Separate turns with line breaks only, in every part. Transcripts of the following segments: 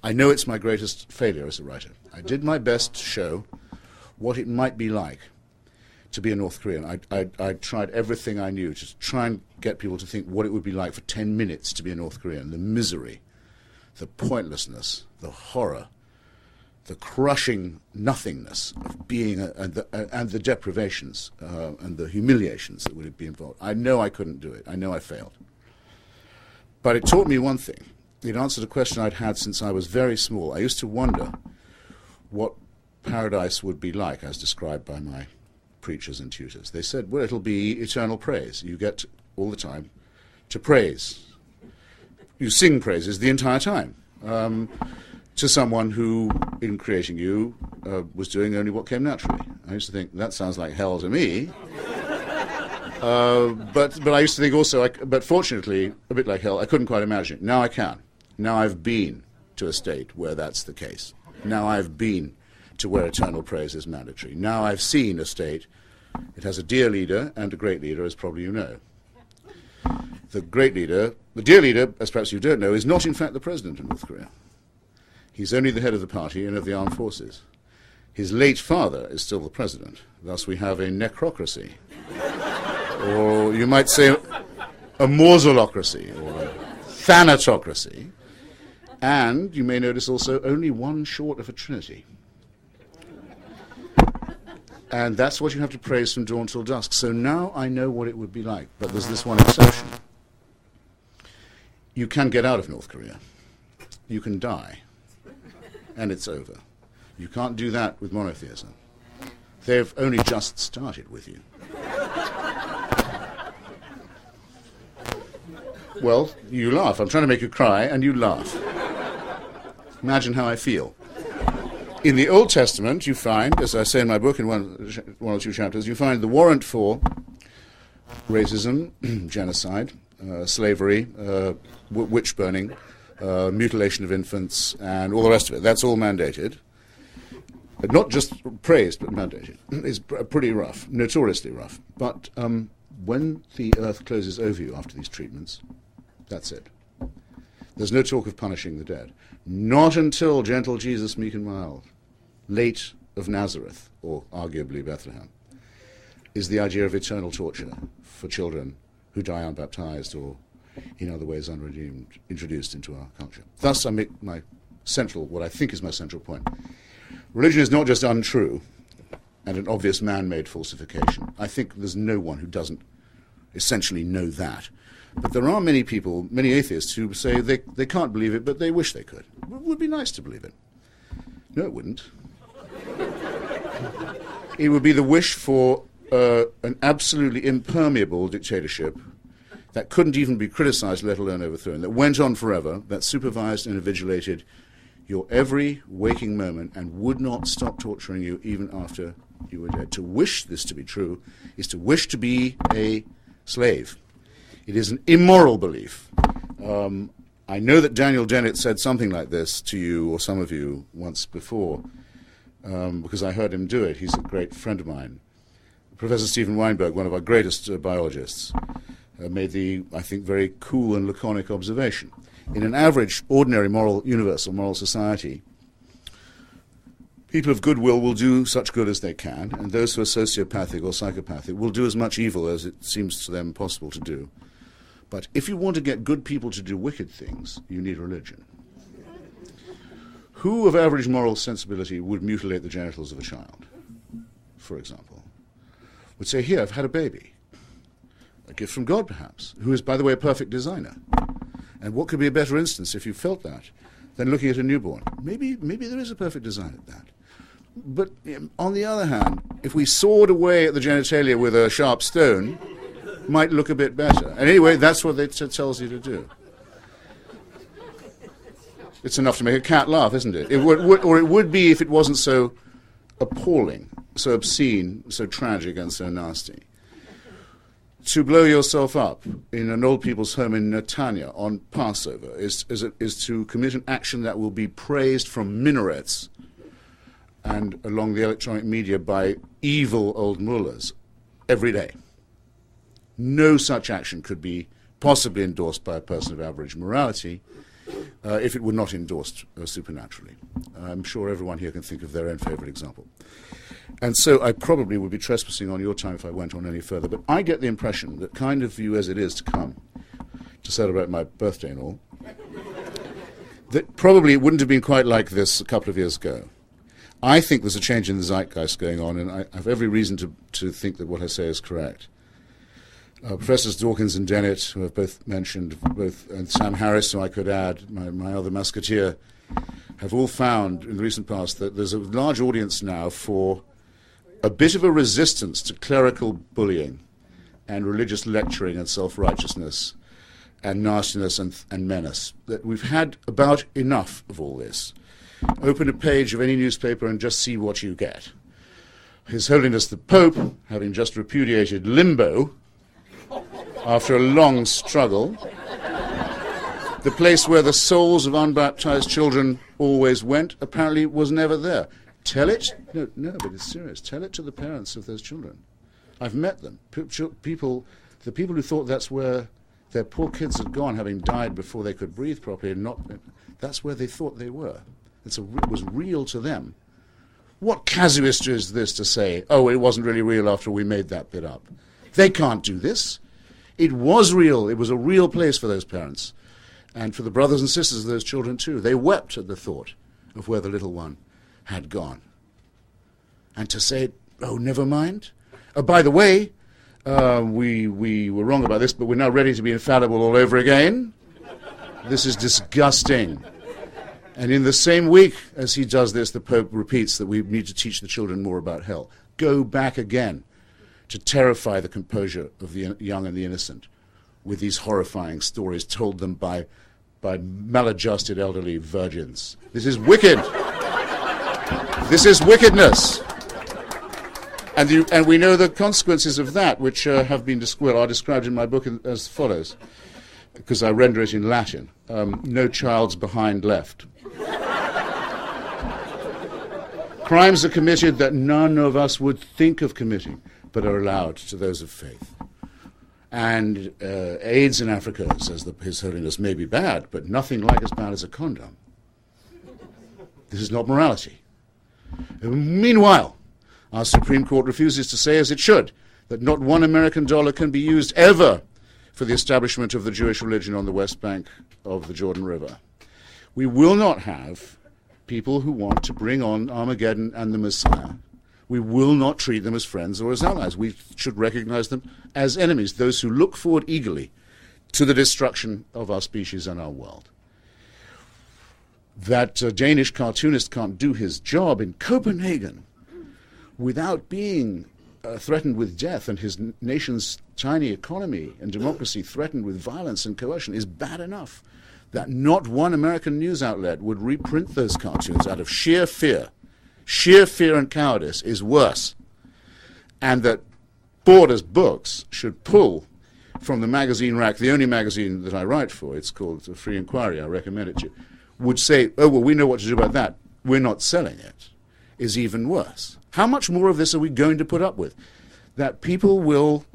I know it's my greatest failure as a writer. I did my best to show what it might be like to be a North Korean. I tried everything I knew to try and get people to think what it would be like for 10 minutes to be a North Korean. The misery, the pointlessness, the horror, the crushing nothingness of being, and the deprivations and the humiliations that would be involved. I know I couldn't do it. I know I failed. But it taught me one thing. It answered a question I'd had since I was very small. I used to wonder what paradise would be like as described by my preachers and tutors. They said, well, it'll be eternal praise. You get all the time to praise. You sing praises the entire time to someone who, in creating you, was doing only what came naturally. I used to think, that sounds like hell to me. But I used to think also, but fortunately, a bit like hell, I couldn't quite imagine it. Now I can. Now I've been to a state where that's the case. Now I've been to where eternal praise is mandatory. Now I've seen a state. It has a dear leader and a great leader, as probably you know. The great leader, the dear leader, as perhaps you don't know, is not in fact the president of North Korea. He's only the head of the party and of the armed forces. His late father is still the president. Thus we have a necrocracy. Or you might say a mausolocracy, or a thanatocracy. And you may notice also only one short of a trinity. And that's what you have to praise from dawn till dusk. So now I know what it would be like. But there's this one exception. You can get out of North Korea. You can die. And it's over. You can't do that with monotheism. They've only just started with you. Well, you laugh. I'm trying to make you cry, and you laugh. Imagine how I feel. In the Old Testament, you find, as I say in my book in one or two chapters, you find the warrant for racism, genocide, slavery, witch burning, mutilation of infants, and all the rest of it. That's all mandated. Not just praised, but mandated. It's pretty rough, notoriously rough. But when the earth closes over you after these treatments, that's it. There's no talk of punishing the dead. Not until gentle Jesus, meek and mild, late of Nazareth, or arguably Bethlehem, is the idea of eternal torture for children who die unbaptized or in other ways unredeemed, introduced into our culture. Thus I make my central, what I think is my central point. Religion is not just untrue and an obvious man-made falsification. I think there's no one who doesn't essentially know that. But there are many people, many atheists, who say they can't believe it, but they wish they could. It would be nice to believe it. No, it wouldn't. It would be the wish for an absolutely impermeable dictatorship that couldn't even be criticized, let alone overthrown, that went on forever, that supervised and invigilated your every waking moment and would not stop torturing you even after you were dead. To wish this to be true is to wish to be a slave. It is an immoral belief. I know that Daniel Dennett said something like this to you, or some of you, once before, because I heard him do it. He's a great friend of mine. Professor Stephen Weinberg, one of our greatest biologists, made the, I think, very cool and laconic observation. In an average, ordinary moral, universal moral society, people of goodwill will do such good as they can, and those who are sociopathic or psychopathic will do as much evil as it seems to them possible to do. But if you want to get good people to do wicked things, you need religion. Who of average moral sensibility would mutilate the genitals of a child, for example? Would say, here, I've had a baby. A gift from God, perhaps, who is, by the way, a perfect designer. And what could be a better instance, if you felt that, than looking at a newborn? Maybe there is a perfect design at that. But on the other hand, if we sawed away at the genitalia with a sharp stone, might look a bit better. And anyway, that's what it tells you to do. It's enough to make a cat laugh, isn't it? It would be if it wasn't so appalling, so obscene, so tragic, and so nasty. To blow yourself up in an old people's home in Netanya on Passover is to commit an action that will be praised from minarets and along the electronic media by evil old mullahs every day. No such action could be possibly endorsed by a person of average morality. if it were not endorsed supernaturally. I'm sure everyone here can think of their own favourite example. And so I probably would be trespassing on your time if I went on any further, but I get the impression that, kind of view as it is to come to celebrate my birthday and all, that probably it wouldn't have been quite like this a couple of years ago. I think there's a change in the zeitgeist going on, and I have every reason to think that what I say is correct. Professors Dawkins and Dennett, who I've both mentioned, and Sam Harris, who I could add, my other musketeer, have all found in the recent past that there's a large audience now for a bit of a resistance to clerical bullying and religious lecturing and self-righteousness and nastiness and menace. That we've had about enough of all this. Open a page of any newspaper and just see what you get. His Holiness the Pope, having just repudiated limbo after a long struggle, the place where the souls of unbaptized children always went apparently was never there. Tell it, no, but it's serious. Tell it to the parents of those children. I've met them. The people who thought that's where their poor kids had gone, having died before they could breathe properly, that's where they thought they were. It was real to them. What casuistry is this to say, oh, it wasn't really real after we made that bit up? They can't do this. It was real. It was a real place for those parents. And for the brothers and sisters of those children too. They wept at the thought of where the little one had gone. And to say, oh, never mind. By the way, we were wrong about this, but we're now ready to be infallible all over again. This is disgusting. And in the same week as he does this, the Pope repeats that we need to teach the children more about hell. Go back again to terrify the composure of the young and the innocent with these horrifying stories told them by maladjusted elderly virgins. This is wicked. This is wickedness. And we know the consequences of that, which are described in my book as follows, because I render it in Latin. No child's behind left. Crimes are committed that none of us would think of committing, but are allowed to those of faith. And AIDS in Africa, says His Holiness, may be bad, but nothing like as bad as a condom. This is not morality. Meanwhile, our Supreme Court refuses to say, as it should, that not one American dollar can be used ever for the establishment of the Jewish religion on the west bank of the Jordan River. We will not have people who want to bring on Armageddon and the Messiah. We will not treat them as friends or as allies. We should recognize them as enemies, those who look forward eagerly to the destruction of our species and our world. That Danish cartoonist can't do his job in Copenhagen without being threatened with death, and his nation's tiny economy and democracy threatened with violence and coercion is bad enough. That not one American news outlet would reprint those cartoons out of sheer fear. Sheer fear and cowardice is worse. And that Borders Books should pull from the magazine rack, the only magazine that I write for, it's called Free Inquiry, I recommend it to you, would say, oh, well, we know what to do about that. We're not selling it, is even worse. How much more of this are we going to put up with? That people will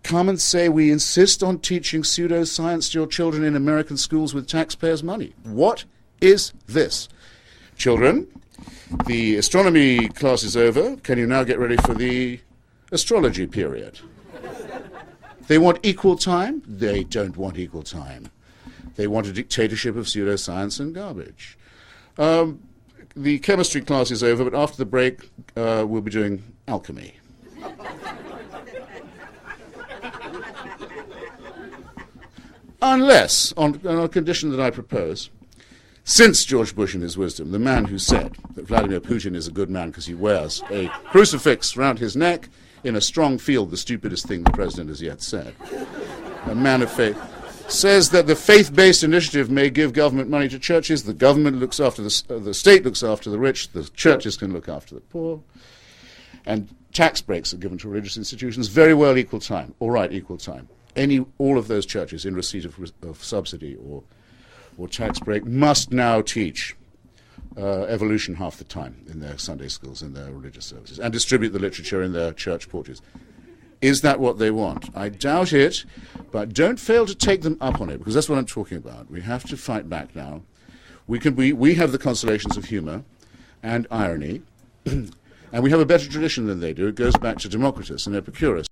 come and say, we insist on teaching pseudoscience to your children in American schools with taxpayers' money. What is this? Children, the astronomy class is over. Can you now get ready for the astrology period? They want equal time? They don't want equal time. They want a dictatorship of pseudoscience and garbage. The chemistry class is over, but after the break, we'll be doing alchemy. Unless, on a condition that I propose, since George Bush in his wisdom, the man who said that Vladimir Putin is a good man because he wears a crucifix round his neck in a strong field, the stupidest thing the president has yet said, a man of faith, says that the faith-based initiative may give government money to churches, the government looks after the state looks after the rich, the churches can look after the poor, and tax breaks are given to religious institutions. Very well, equal time. All right, equal time. All of those churches in receipt of subsidy or tax break must now teach evolution half the time in their Sunday schools and their religious services, and distribute the literature in their church porches. Is that what they want? I doubt it, but don't fail to take them up on it, because that's what I'm talking about. We have to fight back now. We have the consolations of humour and irony, and we have a better tradition than they do. It goes back to Democritus and Epicurus.